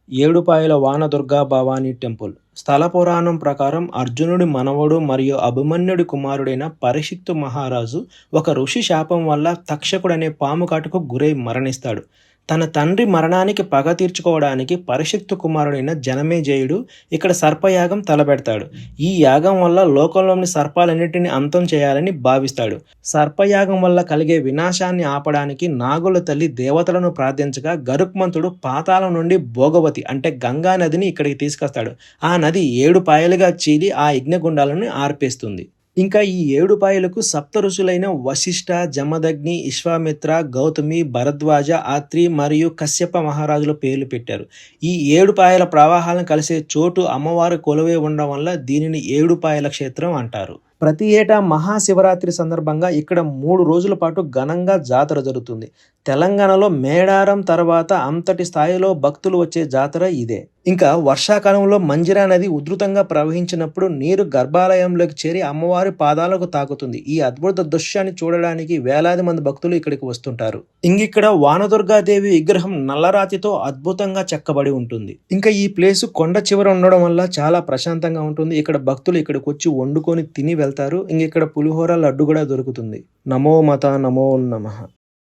Edupayala వానదుర్గా Bhavani temple. స్థల పురాణం ప్రకారం అర్జునుడి మనవడు మరియు అభిమన్యుడి కుమారుడైన పరీక్షిత్తు మహారాజు ఒక ఋషి శాపం వల్ల తక్షకుడనే పాము కాటుకు గురై మరణిస్తాడు. తన తండ్రి మరణానికి పగ తీర్చుకోవడానికి పరీక్షిత్తు కుమారుడైన జనమేజయుడు ఇక్కడ సర్పయాగం తలపెడతాడు. ఈ యాగం వల్ల లోకంలోని సర్పాలన్నిటిని అంతం చేయాలని భావిస్తాడు. సర్పయాగం వల్ల కలిగే వినాశాన్ని ఆపడానికి నాగుల తల్లి దేవతలను ప్రార్థించగా గరుత్మంతుడు పాతాళం నుండి భోగవతి అంటే గంగా నదిని ఇక్కడికి తీసుకొస్తాడు. ఆ నది 7 పాయలుగా చీలి ఆ యజ్ఞగుండాలను ఆర్పేస్తుంది. ఇంకా ఈ 7 పాయలకు సప్త ఋషులైన వశిష్ఠ, జమదగ్ని, విశ్వామిత్ర, గౌతమి, భరద్వాజ, ఆత్రి మరియు కశ్యప మహారాజుల పేర్లు పెట్టారు. ఈ 7 పాయల ప్రవాహాలను కలిసే చోటు అమ్మవారు కొలువై ఉండడం వల్ల దీనిని 7 పాయల క్షేత్రం అంటారు. ప్రతి ఏటా మహాశివరాత్రి సందర్భంగా ఇక్కడ 3 రోజుల పాటు ఘనంగా జాతర జరుగుతుంది. తెలంగాణలో మేడారం తర్వాత అంతటి స్థాయిలో భక్తులు వచ్చే జాతర ఇదే. ఇంకా వర్షాకాలంలో మంజిరా నది ఉధృతంగా ప్రవహించినప్పుడు నీరు గర్భాలయంలోకి చేరి అమ్మవారి పాదాలకు తాకుతుంది. ఈ అద్భుత దృశ్యాన్ని చూడడానికి వేలాది మంది భక్తులు ఇక్కడికి వస్తుంటారు. ఇంగిక్కడ వానదుర్గాదేవి విగ్రహం నల్లరాతితో అద్భుతంగా చెక్కబడి ఉంటుంది. ఇంకా ఈ ప్లేస్ కొండ చివర ఉండడం వల్ల చాలా ప్రశాంతంగా ఉంటుంది. ఇక్కడ భక్తులు ఇక్కడికి వచ్చి వండుకొని తిని వెళ్తారు. ఇక్కడ పులిహోర, లడ్డు కూడా దొరుకుతుంది. నమో మాతా నమో నమః.